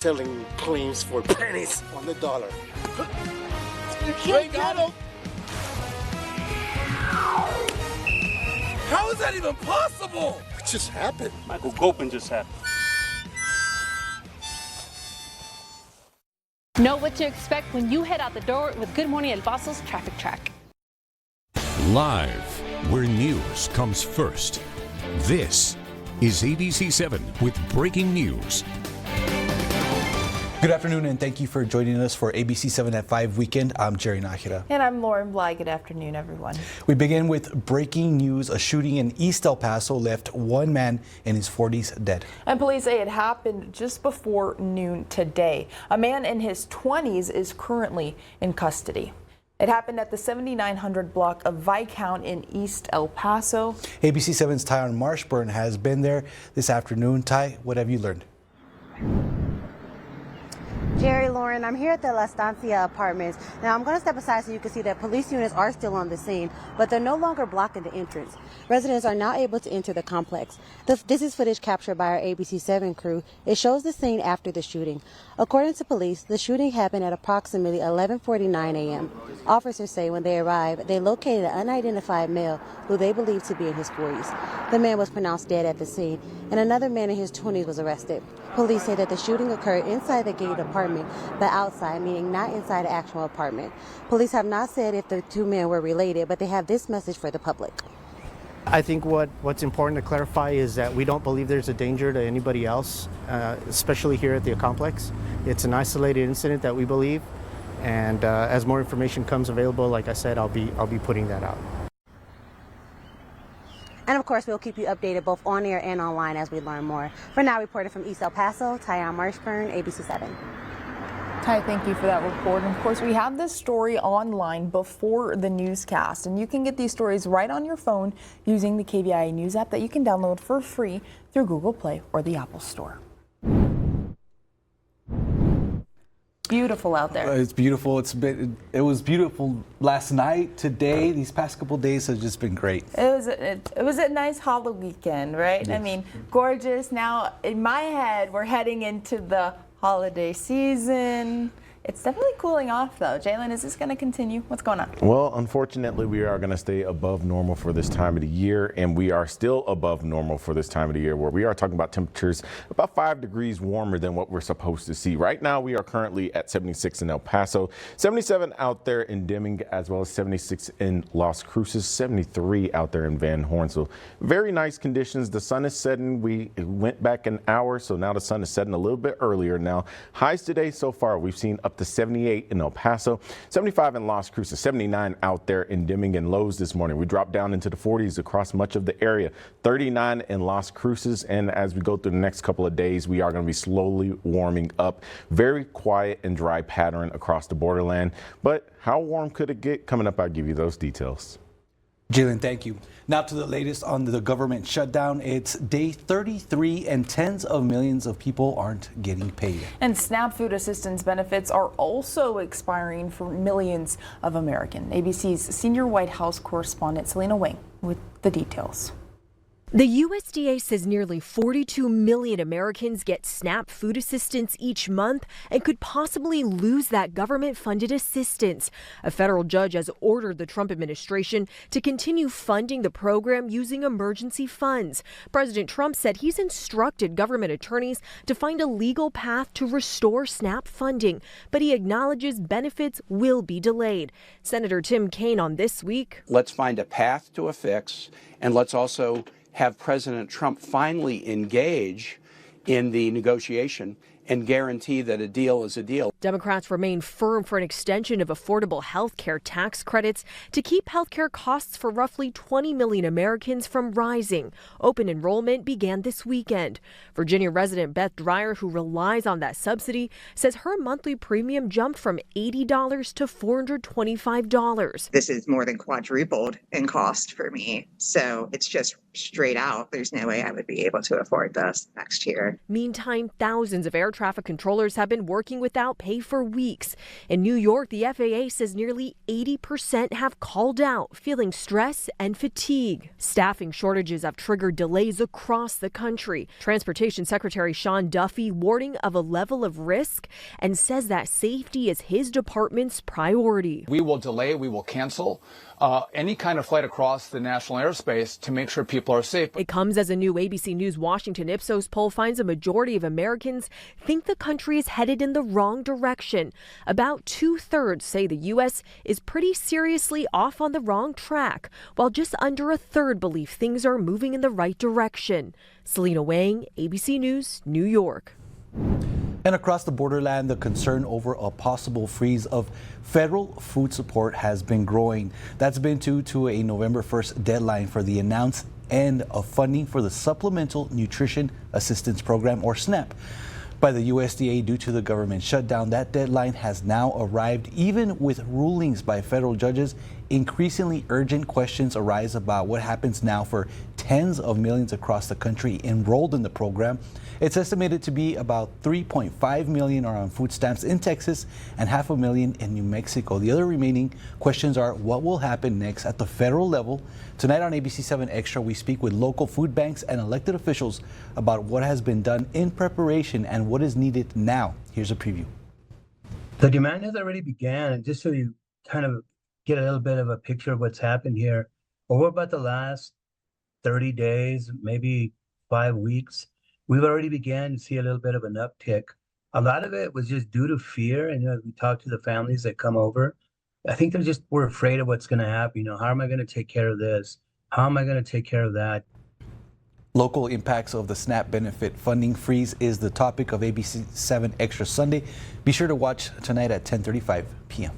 Selling claims for pennies on the dollar. You can't get him. How is that even possible? It just happened. Michael Gopin just happened. Know what to expect when you head out the door with Good Morning El Paso's Traffic Track. Live, where news comes first. This is ABC-7 with breaking news. Good afternoon, and thank you for joining us for ABC-7 at 5 Weekend. I'm Jerry Nájera. And I'm Lauren Bly. Good afternoon, everyone. We begin with breaking news. A shooting in East El Paso left one man in his 40s dead. And police say it happened just before noon today. A man in his 20s is currently in custody. It happened at the 7900 block of Viscount in East El Paso. ABC-7's Tyon Marshburn has been there this afternoon. Ty, what have you learned? Jerry, Lauren, I'm here at the La Estancia Apartments. Now, I'm going to step aside so you can see that police units are still on the scene, but they're no longer blocking the entrance. Residents are now able to enter the complex. This is footage captured by our ABC-7 crew. It shows the scene after the shooting. According to police, the shooting happened at approximately 11:49 a.m. Officers say when they arrived, they located an unidentified male who they believe to be in his 40s. The man was pronounced dead at the scene, and another man in his 20s was arrested. Police say that the shooting occurred inside the gated apartment, but outside, meaning not inside the actual apartment. Police have not said if the two men were related, but they have this message for the public. I think what's important to clarify is that we don't believe there's a danger to anybody else, especially here at the complex. It's an isolated incident that we believe, and as more information comes available, like I said, I'll be putting that out. And of course, we'll keep you updated both on air and online as we learn more. For now, reporting from East El Paso, Tyon Marshburn, ABC-7. Ty, thank you for that report. And of course, we have this story online before the newscast, and you can get these stories right on your phone using the KVIA News app that you can download for free through Google Play or the Apple Store. Beautiful out there. It's beautiful. It was beautiful last night, today. These past couple days have just been great. It was a nice Halloween weekend, right? Yes. I mean, gorgeous. Now, in my head, we're heading into the holiday season. It's definitely cooling off, though. Jalen, is this going to continue? What's going on? Well, unfortunately, we are going to stay above normal for this time of the year, and we are still above normal for this time of the year, where we are talking about temperatures about 5 degrees warmer than what we're supposed to see. Right now, we are currently at 76 in El Paso, 77 out there in Deming, as well as 76 in Las Cruces, 73 out there in Van Horn. So very nice conditions. The sun is setting. We went back an hour, so now the sun is setting a little bit earlier now. Highs today so far, we've seen up to 78 in El Paso, 75 in Las Cruces, 79 out there in Deming, and lows this morning. We dropped down into the 40s across much of the area, 39 in Las Cruces, and as we go through the next couple of days, we are going to be slowly warming up. Very quiet and dry pattern across the borderland, but how warm could it get? Coming up, I'll give you those details. Jalen, thank you. Now to the latest on the government shutdown. It's day 33 and tens of millions of people aren't getting paid. And SNAP food assistance benefits are also expiring for millions of Americans. ABC's senior White House correspondent Selena Wang with the details. The USDA says nearly 42 million Americans get SNAP food assistance each month and could possibly lose that government-funded assistance. A federal judge has ordered the Trump administration to continue funding the program using emergency funds. President Trump said he's instructed government attorneys to find a legal path to restore SNAP funding, but he acknowledges benefits will be delayed. Senator Tim Kaine on This Week. Let's find a path to a fix, and let's also have President Trump finally engage in the negotiation and guarantee that a deal is a deal. Democrats remain firm for an extension of affordable health care tax credits to keep health care costs for roughly 20 million Americans from rising. Open enrollment began this weekend. Virginia resident Beth Dreyer, who relies on that subsidy, says her monthly premium jumped from $80 to $425. This is more than quadrupled in cost for me. So it's just straight out, there's no way I would be able to afford this next year. Meantime, thousands of air traffic controllers have been working without pay for weeks. In New York, the FAA says nearly 80% have called out, feeling stress and fatigue. Staffing shortages have triggered delays across the country. Transportation Secretary Sean Duffy warning of a level of risk and says that safety is his department's priority. We will delay, we will cancel any kind of flight across the national airspace to make sure people are safe. It comes as a new ABC News Washington Ipsos poll finds a majority of Americans think the country is headed in the wrong direction. About 2/3 say the U.S. is pretty seriously off on the wrong track, while just under a third believe things are moving in the right direction. Selena Wang, ABC News, New York. And across the borderland, the concern over a possible freeze of federal food support has been growing. That's been due to a November 1st deadline for the announced end of funding for the Supplemental Nutrition Assistance Program, or SNAP, by the USDA due to the government shutdown. That deadline has now arrived, even with rulings by federal judges. Increasingly urgent questions arise about what happens now for tens of millions across the country enrolled in the program. It's estimated to be about 3.5 million are on food stamps in Texas and 500,000 in New Mexico. The other remaining questions are what will happen next at the federal level. Tonight on ABC-7 Extra, we speak with local food banks and elected officials about what has been done in preparation and what is needed now. Here's a preview. The demand has already began, and just so you kind of get a little bit of a picture of what's happened here, over about the last 30 days, maybe 5 weeks, we've already began to see a little bit of an uptick. A lot of it was just due to fear, and we talked to the families that come over. I think we're afraid of what's going to happen. How am I going to take care of this? How am I going to take care of that? Local impacts of the SNAP benefit funding freeze is the topic of ABC-7 Extra Sunday. Be sure to watch tonight at 10:35 p.m.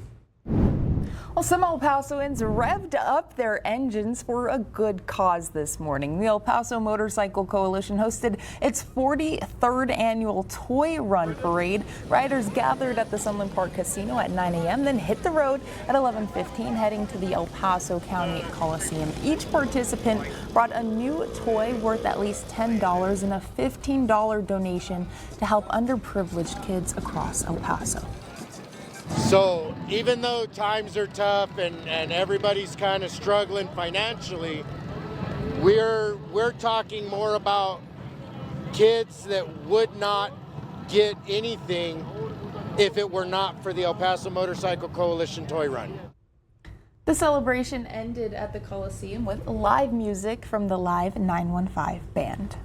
Well, some El Pasoans revved up their engines for a good cause this morning. The El Paso Motorcycle Coalition hosted its 43rd annual Toy Run Parade. Riders gathered at the Sunland Park Casino at 9 a.m., then hit the road at 11:15, heading to the El Paso County Coliseum. Each participant brought a new toy worth at least $10 and a $15 donation to help underprivileged kids across El Paso. So even though times are tough and everybody's kind of struggling financially, we're talking more about kids that would not get anything if it were not for the El Paso Motorcycle Coalition Toy Run. The celebration ended at the Coliseum with live music from the Live 915 band.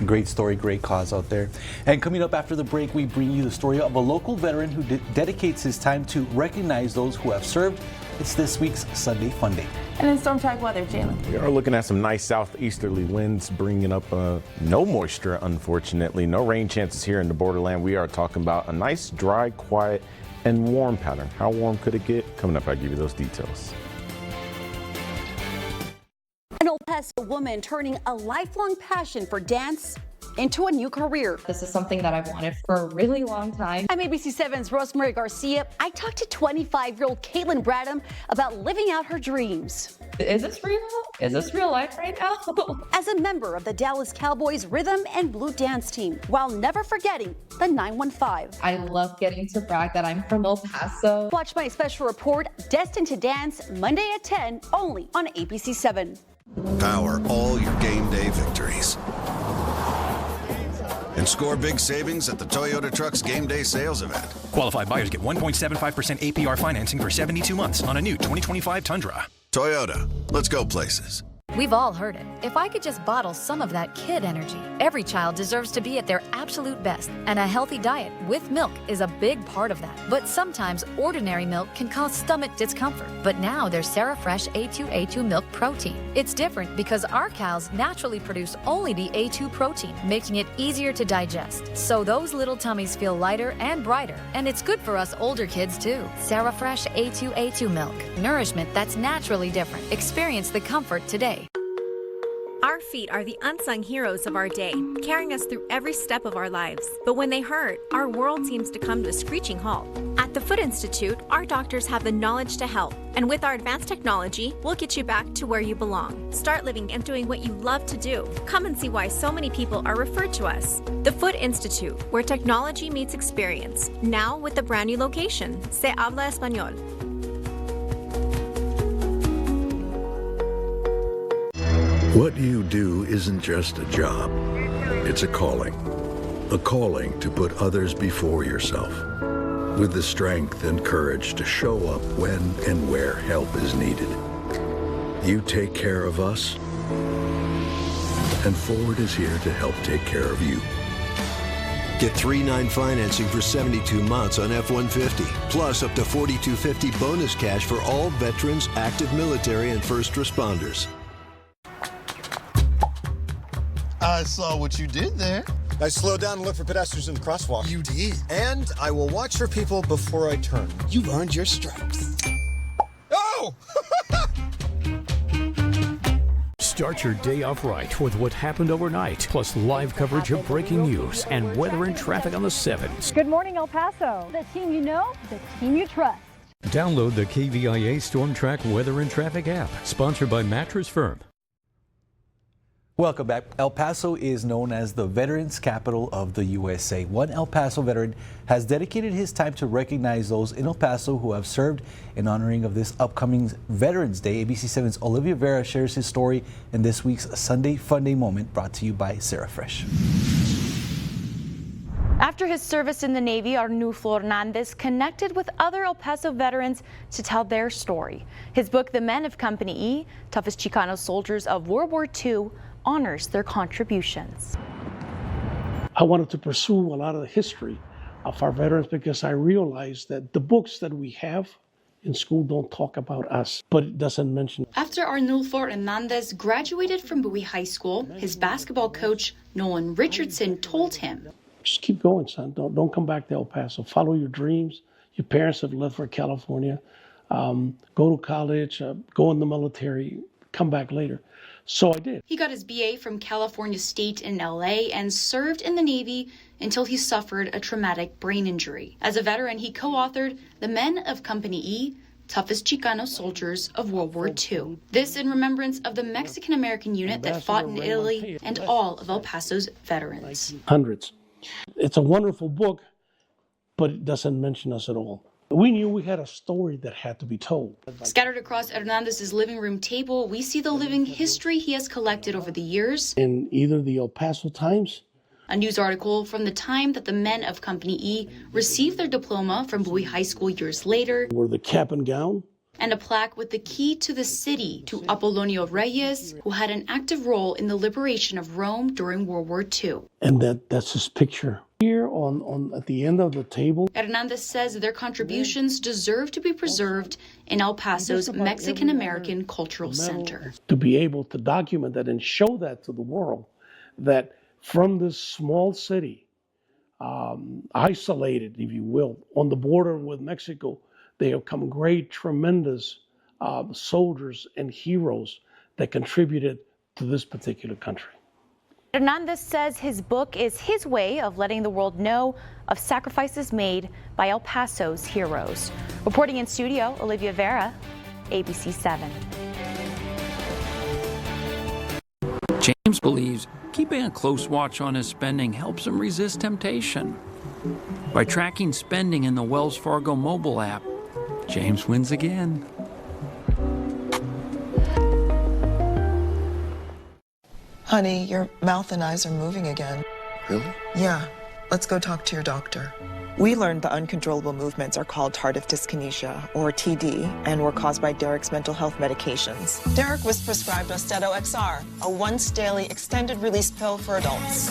Great story, great cause out there. And coming up after the break, we bring you the story of a local veteran who dedicates his time to recognize those who have served. It's this week's Sunday Fun Day. And in StormTrack Weather, Jalen. We are looking at some nice southeasterly winds, bringing up no moisture, unfortunately. No rain chances here in the Borderland. We are talking about a nice, dry, quiet, and warm pattern. How warm could it get? Coming up, I'll give you those details. An El Paso woman turning a lifelong passion for dance into a new career. This is something that I've wanted for a really long time. I'm ABC-7's Rosemary Garcia. I talked to 25-year-old Caitlin Bradham about living out her dreams. Is this real? Is this real life right now? As a member of the Dallas Cowboys rhythm and blue dance team, while never forgetting the 915. I love getting to brag that I'm from El Paso. Watch my special report, Destined to Dance, Monday at 10, only on ABC-7. Power all your game day victories. And score big savings at the Toyota Trucks Game Day Sales Event. Qualified buyers get 1.75% APR financing for 72 months on a new 2025 Tundra. Toyota, let's go places. We've all heard it. If I could just bottle some of that kid energy. Every child deserves to be at their absolute best, and a healthy diet with milk is a big part of that. But sometimes ordinary milk can cause stomach discomfort. But now there's Sarafresh A2 Milk Protein. It's different because our cows naturally produce only the A2 protein, making it easier to digest. So those little tummies feel lighter and brighter, and it's good for us older kids too. Sarafresh A2 Milk. Nourishment that's naturally different. Experience the comfort today. Our feet are the unsung heroes of our day, carrying us through every step of our lives. But when they hurt, our world seems to come to a screeching halt. At the Foot Institute, our doctors have the knowledge to help. And with our advanced technology, we'll get you back to where you belong. Start living and doing what you love to do. Come and see why so many people are referred to us. The Foot Institute, where technology meets experience. Now with a brand new location. Se habla español. What you do isn't just a job, it's a calling. A calling to put others before yourself. With the strength and courage to show up when and where help is needed. You take care of us, and Ford is here to help take care of you. Get 3.9 financing for 72 months on F-150, plus up to $4,250 bonus cash for all veterans, active military, and first responders. I saw what you did there. I slowed down and looked for pedestrians in the crosswalk. You did? And I will watch for people before I turn. You've earned your stripes. Oh! Start your day off right with what happened overnight, plus live coverage of breaking news and weather and traffic on the 7s. Good morning, El Paso. The team you know, the team you trust. Download the KVIA StormTrack Weather and Traffic app, sponsored by Mattress Firm. Welcome back. El Paso is known as the Veterans Capital of the USA. One El Paso veteran has dedicated his time to recognize those in El Paso who have served in honoring of this upcoming Veterans Day. ABC-7's Olivia Vera shares his story in this week's Sunday Funday Moment, brought to you by Sarah Fresh. After his service in the Navy, Arnulfo Hernandez connected with other El Paso veterans to tell their story. His book, The Men of Company E, Toughest Chicano Soldiers of World War II, honors their contributions. I wanted to pursue a lot of the history of our veterans because I realized that the books that we have in school don't talk about us, but it doesn't mention. After Arnulfo Hernandez graduated from Bowie High School, his basketball coach, Nolan Richardson, told him, just keep going, son. Don't come back to El Paso. Follow your dreams. Your parents have left for California. Go to college, go in the military, come back later. So I did. He got his BA from California State in LA and served in the Navy until he suffered a traumatic brain injury. As a veteran, he co-authored The Men of Company E, Toughest Chicano Soldiers of World War II. This in remembrance of the Mexican-American unit that fought in Italy and all of El Paso's veterans. Hundreds. It's a wonderful book, but it doesn't mention us at all. We knew we had a story that had to be told. Scattered across Hernandez's living room table, we see the living history he has collected over the years. In either the El Paso Times, a news article from the time that the men of Company E received their diploma from Bowie High School years later, or the cap and gown, and a plaque with the key to the city to Apolonio Reyes, who had an active role in the liberation of Rome during World War II. And that's his picture. Here on at the end of the table, Hernandez says their contributions deserve to be preserved in El Paso's Mexican-American Cultural Center. To be able to document that and show that to the world, that from this small city, isolated, if you will, on the border with Mexico, they have come great, tremendous soldiers and heroes that contributed to this particular country. Hernandez says his book is his way of letting the world know of sacrifices made by El Paso's heroes. Reporting in studio, Olivia Vera, ABC-7. James believes keeping a close watch on his spending helps him resist temptation. By tracking spending in the Wells Fargo mobile app, James wins again. Honey, your mouth and eyes are moving again. Really? Yeah. Let's go talk to your doctor. We learned the uncontrollable movements are called tardive dyskinesia, or TD, and were caused by Derek's mental health medications. Derek was prescribed Austedo XR, a once-daily extended-release pill for adults.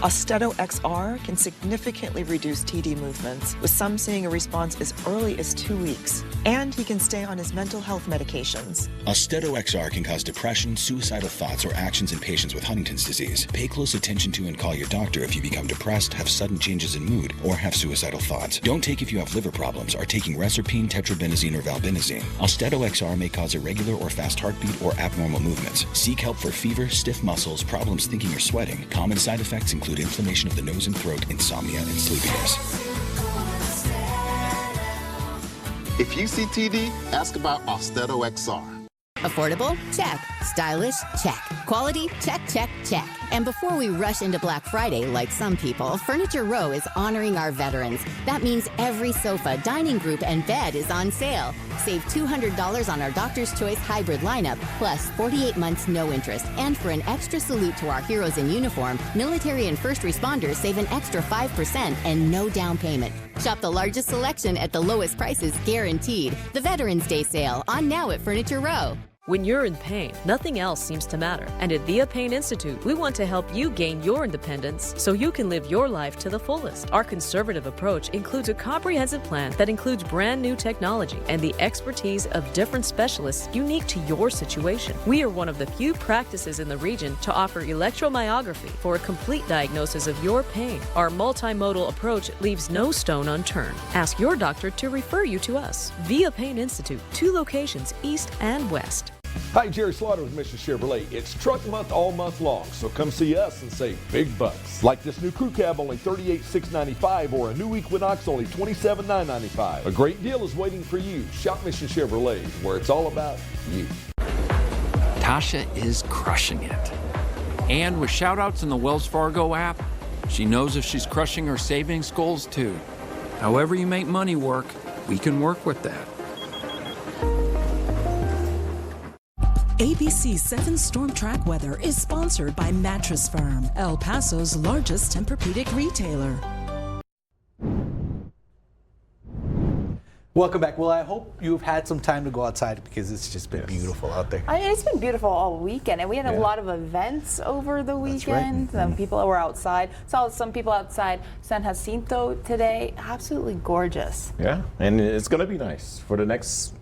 Austedo XR can significantly reduce TD movements, with some seeing a response as early as 2 weeks. And he can stay on his mental health medications. Austedo XR can cause depression, suicidal thoughts, or actions in patients with Huntington's disease. Pay close attention to and call your doctor if you become depressed, have sudden changes in mood, or have suicidal thoughts. Don't take if you have liver problems, are taking reserpine, tetrabenazine, or valbenazine. Austedo XR may cause irregular or fast heartbeat or abnormal movements. Seek help for fever, stiff muscles, problems thinking or sweating. Common side effects include inflammation of the nose and throat, insomnia, and sleepiness. If you see TD, ask about Austedo XR. Affordable? Check. Stylish? Check. Quality? Check, check, check. And before we rush into Black Friday, like some people, Furniture Row is honoring our veterans. That means every sofa, dining group, and bed is on sale. Save $200 on our Doctor's Choice hybrid lineup, plus 48 months no interest. And for an extra salute to our heroes in uniform, military and first responders save an extra 5% and no down payment. Shop the largest selection at the lowest prices guaranteed. The Veterans Day sale on now at Furniture Row. When you're in pain, nothing else seems to matter. And at Via Pain Institute, we want to help you gain your independence so you can live your life to the fullest. Our conservative approach includes a comprehensive plan that includes brand new technology and the expertise of different specialists unique to your situation. We are one of the few practices in the region to offer electromyography for a complete diagnosis of your pain. Our multimodal approach leaves no stone unturned. Ask your doctor to refer you to us. Via Pain Institute, 2 locations, east and west. Hi, Jerry Slaughter with Mission Chevrolet. It's truck month all month long, so come see us and save big bucks. Like this new crew cab, only $38,695, or a new Equinox, only $27,995. A great deal is waiting for you. Shop Mission Chevrolet, where it's all about you. Tasha is crushing it. And with shout-outs in the Wells Fargo app, she knows if she's crushing her savings goals too. However you make money work, we can work with that. ABC-7 StormTrack Weather is sponsored by Mattress Firm, El Paso's largest Tempur-Pedic retailer. Welcome back. Well, I hope you've had some time to go outside because it's just been beautiful out there. It's been beautiful all weekend, and we had a lot of events over the weekend. Right. Some people were outside. Saw some people outside San Jacinto today. Absolutely gorgeous. Yeah, and it's going to be nice for the next.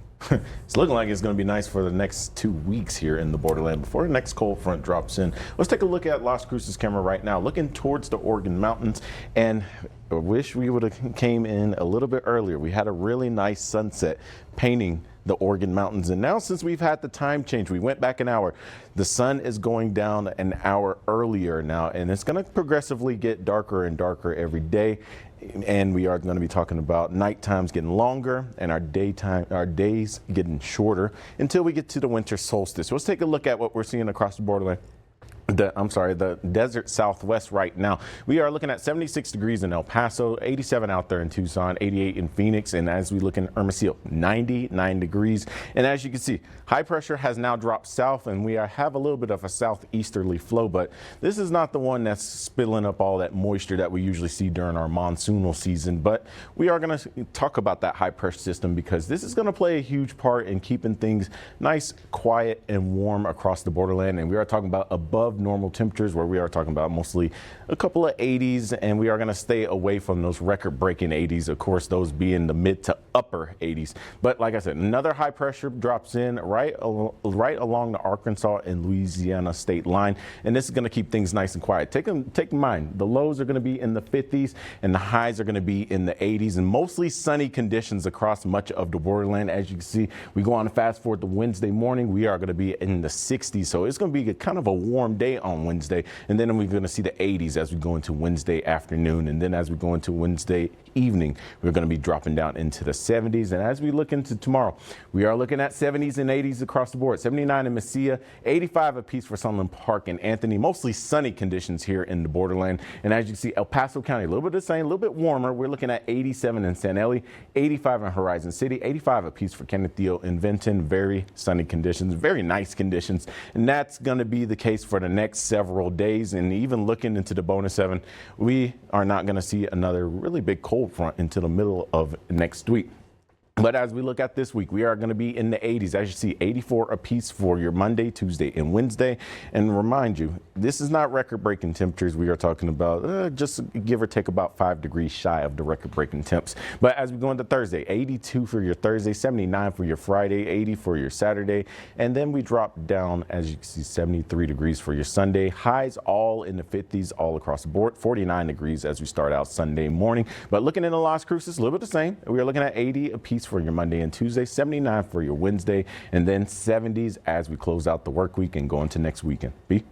It's looking like it's going to be nice for the next 2 weeks here in the Borderland before the next cold front drops in. Let's take a look at Las Cruces camera right now, looking towards the Oregon Mountains, and I wish we would have came in a little bit earlier. We had a really nice sunset painting the Oregon Mountains, and now since we've had the time change, we went back an hour. The sun is going down an hour earlier now, and it's going to progressively get darker and darker every day. And we are going to be talking about night times getting longer and our days getting shorter until we get to the winter solstice. So let's take a look at what we're seeing across the borderland. The desert Southwest right now. We are looking at 76 degrees in El Paso, 87 out there in Tucson, 88 in Phoenix, and as we look in Hermosillo, 99 degrees. And as you can see, high pressure has now dropped south, and we have a little bit of a southeasterly flow, but this is not the one that's spilling up all that moisture that we usually see during our monsoonal season. But we are going to talk about that high pressure system because this is going to play a huge part in keeping things nice, quiet, and warm across the borderland. And we are talking about above normal temperatures, where we are talking about mostly a couple of 80s, and we are going to stay away from those record-breaking 80s, of course, those being the mid to upper 80s. But like I said, another high pressure drops in right along the Arkansas and Louisiana state line, and this is going to keep things nice and quiet. Take in mind, the lows are going to be in the 50s and the highs are going to be in the 80s, and mostly sunny conditions across much of the borderland. As you can see, we go on and fast forward to Wednesday morning, we are going to be in the 60s, so it's going to be kind of a warm day on Wednesday, and then we're going to see the 80s as we go into Wednesday afternoon, and then as we go into Wednesday evening, we're going to be dropping down into the 70s. And as we look into tomorrow, we are looking at 70s and 80s across the board. 79 in Mesilla, 85 apiece for Sunland Park and Anthony. Mostly sunny conditions here in the borderland. And as you can see, El Paso County, a little bit of the same, a little bit warmer. We're looking at 87 in San Eli, 85 in Horizon City, 85 apiece for Canateo and Vinton. Very sunny conditions, very nice conditions. And that's going to be the case for the next several days. And even looking into the bonus 7, we are not going to see another really big cold front until the middle of next week. But as we look at this week, we are going to be in the 80s. As you see, 84 apiece for your Monday, Tuesday, and Wednesday. And remind you, this is not record-breaking temperatures. We are talking about just give or take about 5 degrees shy of the record-breaking temps. But as we go into Thursday, 82 for your Thursday, 79 for your Friday, 80 for your Saturday. And then we drop down, as you can see, 73 degrees for your Sunday. Highs all in the 50s all across the board. 49 degrees as we start out Sunday morning. But looking in the Las Cruces, a little bit the same. We are looking at 80 apiece for your Monday and Tuesday, 79 for your Wednesday, and then 70s as we close out the work week and go into next weekend. B?